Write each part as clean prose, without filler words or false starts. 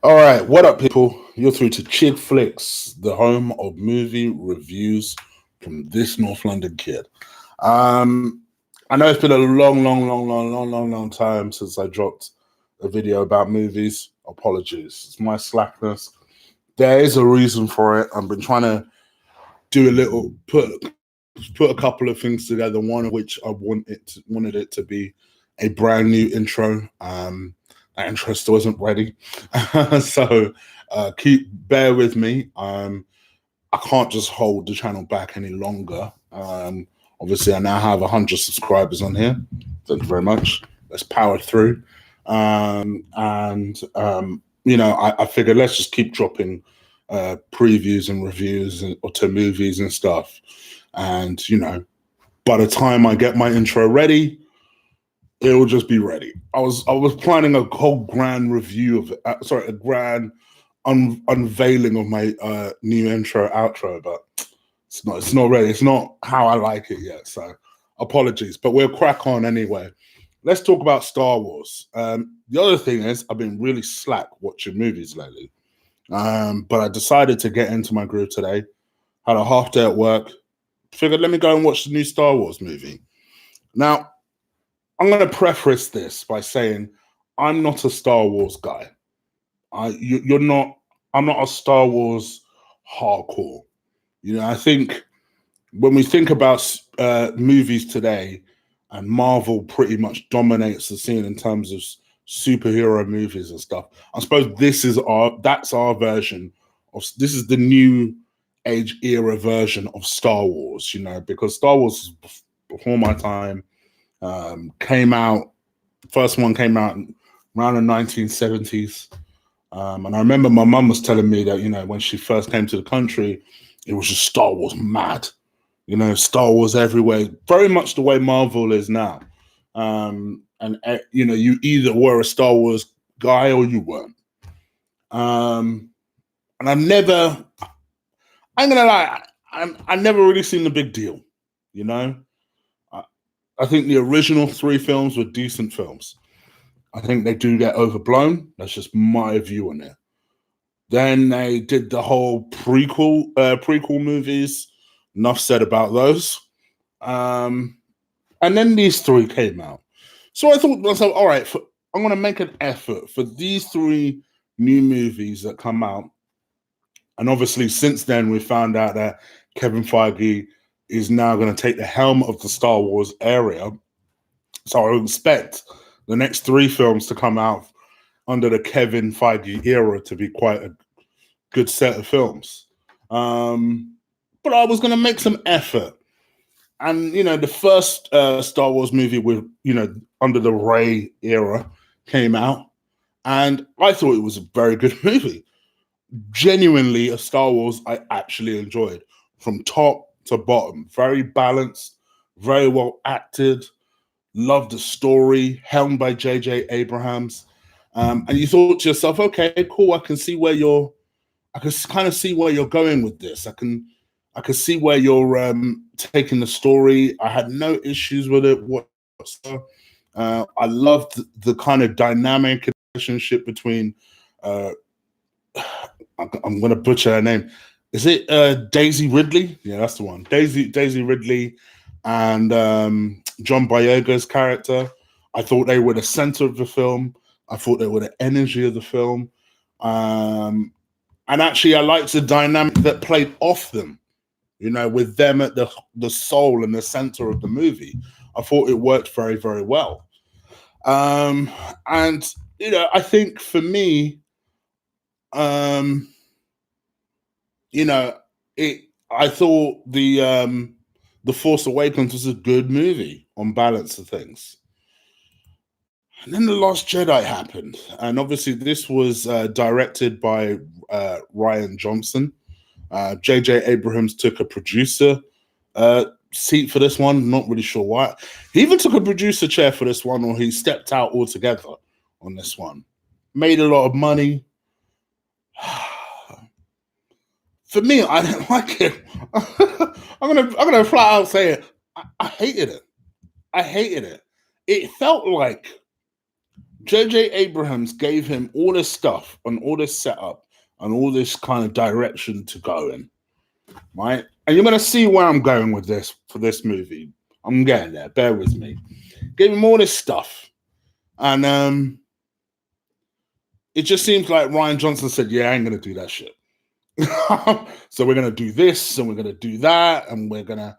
All right, what up, people? You're through to Chick Flicks, the home of movie reviews from this North London kid. Um, I know it's been a long time since I dropped a video about movies. Apologies, it's my slackness. There is a reason for it. I've been trying to do a little put a couple of things together. One of which wanted it to be a brand new intro. That intro still isn't ready, so keep bear with me. I can't just hold the channel back any longer. Obviously, I now have 100 subscribers on here. Thank you very much. Let's power through. I figured let's just keep dropping previews and reviews or to movies and stuff. And by the time I get my intro ready, it'll just be ready. I was planning a whole grand review of it. A grand unveiling of my new intro outro, but it's not ready. It's not how I like it yet. So apologies, but we'll crack on anyway. Let's talk about Star Wars. The other thing is I've been really slack watching movies lately, but I decided to get into my groove today. Had a half day at work. Figured let me go and watch the new Star Wars movie. Now, I'm going to preface this by saying I'm not a Star Wars guy. You're not. I'm not a Star Wars hardcore. I think when we think about movies today, and Marvel pretty much dominates the scene in terms of superhero movies and stuff. I suppose that's our version of this is the new age era version of Star Wars. Because Star Wars before my time. Came out. First one came out around the 1970s, and I remember my mum was telling me that when she first came to the country, it was just Star Wars mad. Star Wars everywhere, very much the way Marvel is now. You either were a Star Wars guy or you weren't. And I'm gonna lie, I never really seen the big deal. I think the original 3 films were decent films. I think they do get overblown. That's just my view on it. Then they did the whole prequel movies. Enough said about those. And then these 3 came out. So I thought to myself, all right, I'm going to make an effort for these 3 new movies that come out. And obviously, since then, we found out that Kevin Feige is now going to take the helm of the Star Wars area. So I expect the next 3 films to come out under the Kevin Feige era to be quite a good set of films. But I was going to make some effort. And, the first Star Wars movie with, under the Rey era came out. And I thought it was a very good movie. Genuinely a Star Wars I actually enjoyed from top to bottom. Very balanced, very well acted. Loved the story, helmed by J.J. Abrams. And you thought to yourself, okay, cool. I can kind of see where you're going with this. I can see where you're taking the story. I had no issues with it whatsoever. I loved the kind of dynamic relationship between. I'm going to butcher her name. Is it Daisy Ridley? Yeah, that's the one. Daisy Ridley and John Boyega's character. I thought they were the center of the film. I thought they were the energy of the film. And actually, I liked the dynamic that played off them, with them at the soul and the center of the movie. I thought it worked very, very well. And, I think for me, I thought the Force Awakens was a good movie on balance of things. And then The Last Jedi happened. And obviously this was directed by Rian Johnson. J.J. Abrams took a producer seat for this one. Not really sure why. He even took a producer chair for this one, or he stepped out altogether on this one. Made a lot of money. For me, I didn't like it. I'm gonna flat out say it. I hated it. I hated it. It felt like J.J. Abrams gave him all this stuff and all this setup and all this kind of direction to go in, right? And you're going to see where I'm going with this for this movie. I'm getting there. Bear with me. Gave him all this stuff. And it just seems like Rian Johnson said, yeah, I ain't going to do that shit. So we're going to do this and we're going to do that and we're going to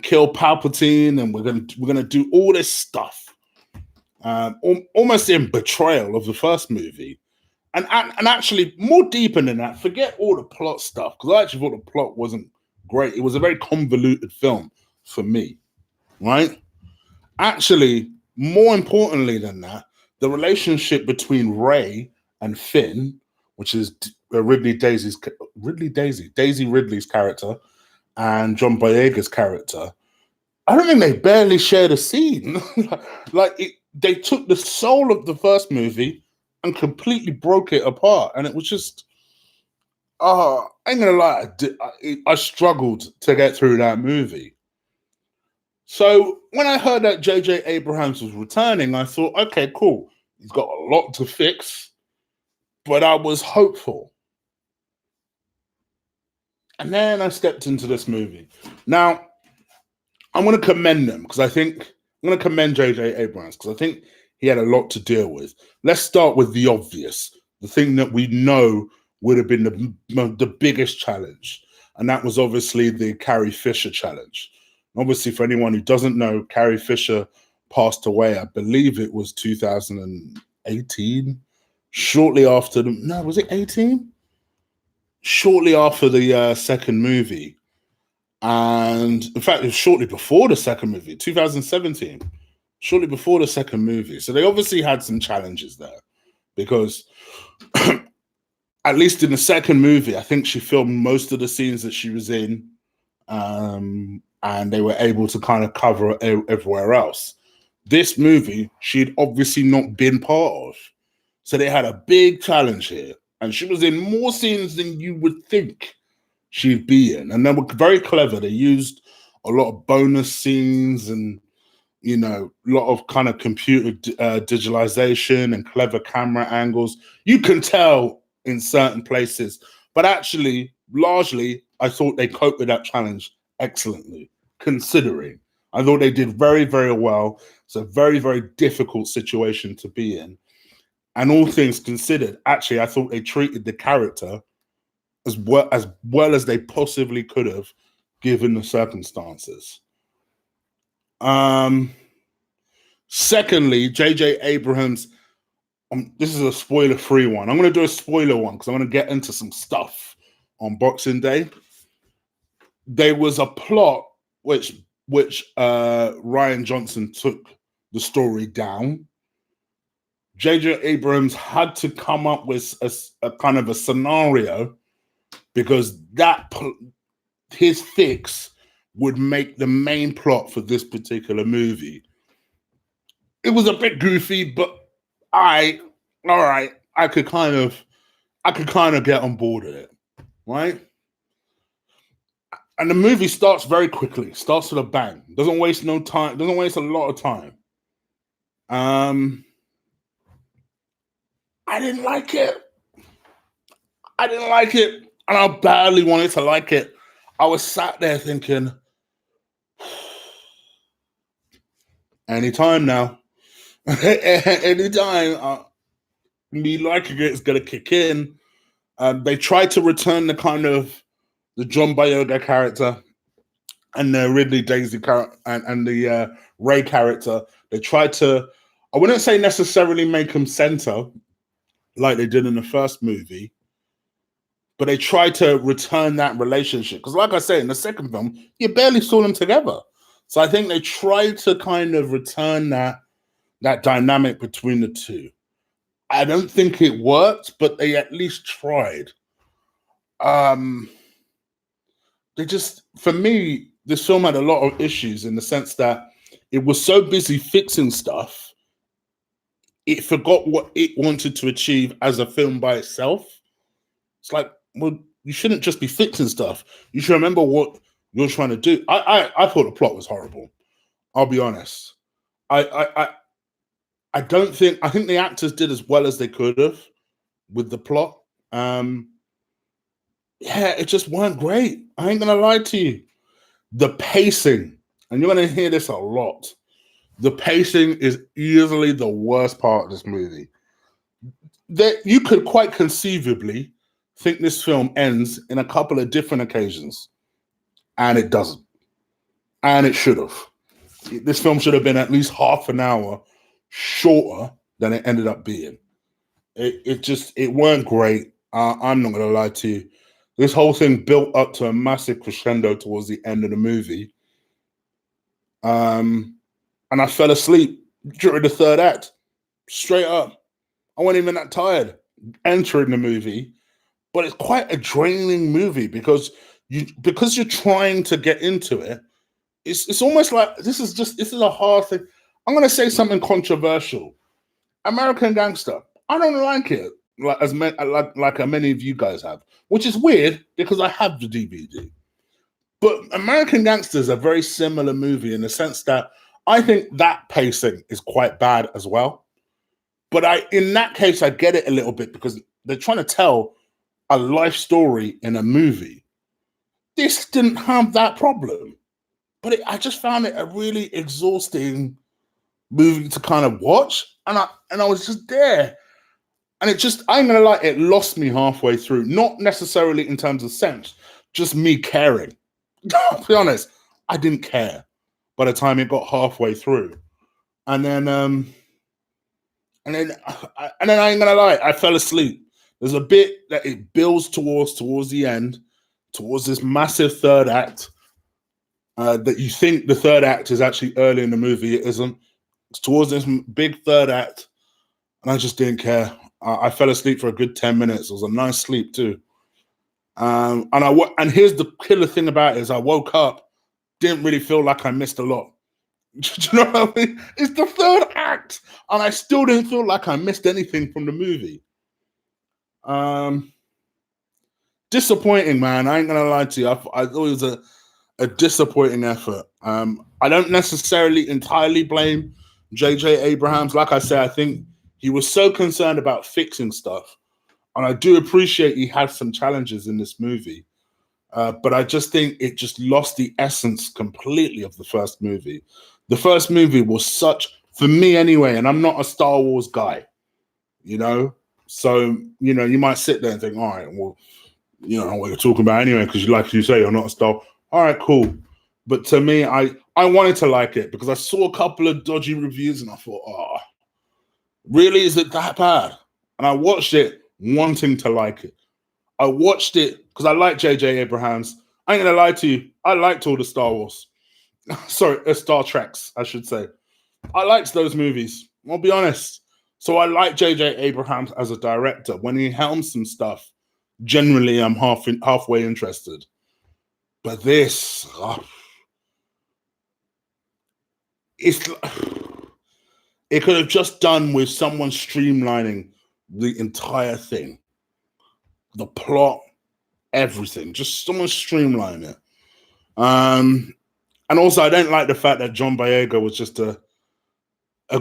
kill Palpatine and we're going to do all this stuff. Almost in betrayal of the first movie. And actually, more deeper than that, forget all the plot stuff, because I actually thought the plot wasn't great. It was a very convoluted film for me, right? Actually, more importantly than that, the relationship between Rey and Finn, which is Daisy Ridley's character and John Boyega's character, I don't think they barely shared a scene. They took the soul of the first movie and completely broke it apart. And it was just, I ain't gonna lie, I struggled to get through that movie. So when I heard that J.J. Abrams was returning, I thought, okay, cool. He's got a lot to fix, but I was hopeful. And then I stepped into this movie. Now, I'm going to commend them because I'm going to commend J.J. Abrams because I think he had a lot to deal with. Let's start with the obvious, the thing that we know would have been the biggest challenge. And that was obviously the Carrie Fisher challenge. Obviously, for anyone who doesn't know, Carrie Fisher passed away, I believe it was 2018, shortly after was it 18? Shortly after the second movie. And in fact, it was shortly before the second movie, 2017, shortly before the second movie. So they obviously had some challenges there because at least in the second movie, I think she filmed most of the scenes that she was in. And they were able to kind of cover everywhere else. This movie, she'd obviously not been part of. So they had a big challenge here. And she was in more scenes than you would think she'd be in. And they were very clever. They used a lot of bonus scenes and, you know, a lot of kind of computer digitalization and clever camera angles. You can tell in certain places. But actually, largely, I thought they coped with that challenge excellently, considering. I thought they did very, very well. It's a very, very difficult situation to be in. And all things considered, actually, I thought they treated the character as well as they possibly could have, given the circumstances. Secondly, J.J. Abrams, this is a spoiler-free one. I'm going to do a spoiler one because I'm going to get into some stuff on Boxing Day. There was a plot which Rian Johnson took the story down. J.J. Abrams had to come up with a kind of a scenario because his fix would make the main plot for this particular movie. It was a bit goofy, but I could kind of get on board with it, right? And the movie starts very quickly, starts with a bang. Doesn't waste no time, doesn't waste a lot of time. I didn't like it. And I badly wanted to like it. I was sat there thinking, anytime now. Anytime me liking it is going to kick in. They tried to return the kind of the John Boyega character and the Ridley Daisy character and the Rey character. They tried to, I wouldn't say necessarily make them center like they did in the first movie, but they tried to return that relationship. Because like I say, in the second film, you barely saw them together. So I think they tried to kind of return that dynamic between the two. I don't think it worked, but they at least tried. For me, this film had a lot of issues in the sense that it was so busy fixing stuff, it forgot what it wanted to achieve as a film by itself. It's like, well, you shouldn't just be fixing stuff. You should remember what you're trying to do. I thought the plot was horrible. I'll be honest. I I think the actors did as well as they could have with the plot. Yeah, it just weren't great. I ain't gonna lie to you. The pacing, and you're gonna hear this a lot. The pacing is easily the worst part of this movie. That you could quite conceivably think this film ends in a couple of different occasions, and it doesn't. And it should have. This film should have been at least half an hour shorter than it ended up being. It weren't great. I'm not gonna lie to you. This whole thing built up to a massive crescendo towards the end of the movie. And I fell asleep during the third act. Straight up. I wasn't even that tired entering the movie, but it's quite a draining movie because you're trying to get into it. It's almost like this is a hard thing. I'm gonna say something controversial. American Gangster. I don't like it like many of you guys have, which is weird because I have the DVD. But American Gangster is a very similar movie in the sense that I think that pacing is quite bad as well. But in that case, I get it a little bit because they're trying to tell a life story in a movie. This didn't have that problem, but I just found it a really exhausting movie to kind of watch, and I was just there, and I ain't gonna lie, it lost me halfway through. Not necessarily in terms of sense, just me caring. I'll be honest, I didn't care by the time it got halfway through, and then I ain't gonna lie, I fell asleep. There's a bit that it builds towards the end, towards this massive third act. That you think the third act is actually early in the movie. It isn't. It's towards this big third act, and I just didn't care. I fell asleep for a good 10 minutes. It was a nice sleep too. And here's the killer thing about it is I woke up, didn't really feel like I missed a lot. Do you know what I mean? It's the third act, and I still didn't feel like I missed anything from the movie. Disappointing, man. I ain't gonna lie to you. I thought it was a disappointing effort. I don't necessarily entirely blame J.J. Abrams. Like I said, I think he was so concerned about fixing stuff. And I do appreciate he had some challenges in this movie. But I just think it just lost the essence completely of the first movie. The first movie was for me anyway, and I'm not a Star Wars guy, you know? So, you might sit there and think, all right, well, what you're talking about anyway, because like you say, you're not a Star. All right, cool. But to me, I wanted to like it because I saw a couple of dodgy reviews and I thought, oh, really? Is it that bad? And I watched it wanting to like it. I watched it because I like J.J. Abrams. I ain't gonna lie to you. I liked all the Star Wars. Sorry, Star Treks, I should say. I liked those movies. I'll be honest. So I like J.J. Abrams as a director. When he helms some stuff, generally I'm halfway interested. But this, it could have just done with someone streamlining the entire thing. The plot, everything. Just someone streamline it. And also, I don't like the fact that John Boyega was just a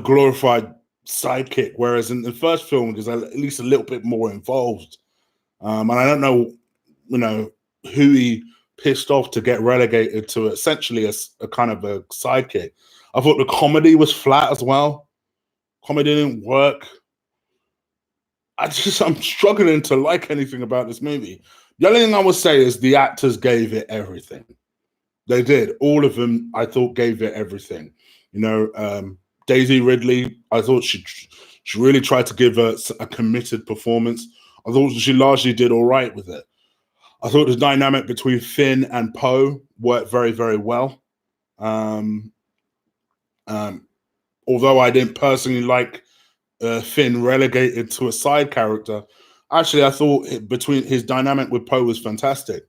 glorified sidekick, whereas in the first film, he was at least a little bit more involved. And I don't know, who he pissed off to get relegated to essentially a kind of a sidekick. I thought the comedy was flat as well. Comedy didn't work. I'm struggling to like anything about this movie. The only thing I would say is the actors gave it everything. They did. All of them, I thought, gave it everything. Daisy Ridley, I thought she really tried to give a committed performance. I thought she largely did all right with it. I thought the dynamic between Finn and Poe worked very, very well. Although I didn't personally like Finn relegated to a side character, actually I thought between his dynamic with Poe was fantastic.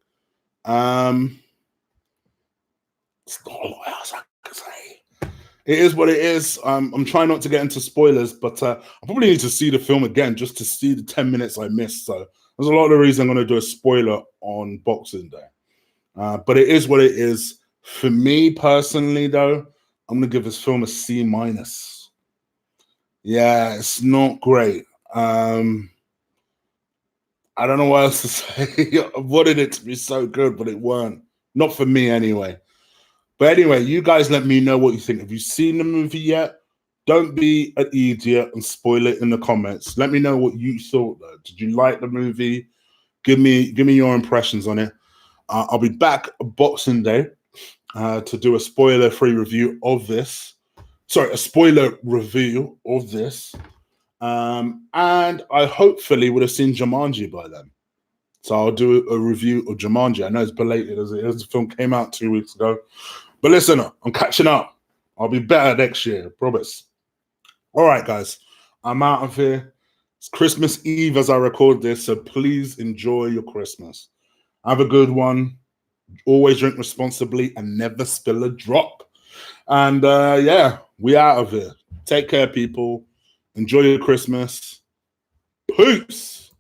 It's not a lot else I can say. It is what it is. I'm trying not to get into spoilers, but I probably need to see the film again just to see the 10 minutes I missed. So there's a lot of reason I'm going to do a spoiler on Boxing Day. But it is what it is. For me personally, though, I'm going to give this film a C-. Yeah, it's not great. I don't know what else to say. I wanted it to be so good, but it weren't. Not for me anyway. But anyway, you guys let me know what you think. Have you seen the movie yet? Don't be an idiot and spoil it in the comments. Let me know what you thought though. Did you like the movie? Give me your impressions on it. I'll be back Boxing Day to do a spoiler-free review of this. Sorry, a spoiler review of this. And I hopefully would have seen Jumanji by then. So I'll do a review of Jumanji. I know it's belated as it is. The film came out 2 weeks ago. But listen, I'm catching up. I'll be better next year, I promise. All right, guys. I'm out of here. It's Christmas Eve as I record this, so please enjoy your Christmas. Have a good one. Always drink responsibly and never spill a drop. And yeah, we out of here. Take care, people. Enjoy your Christmas. Peace.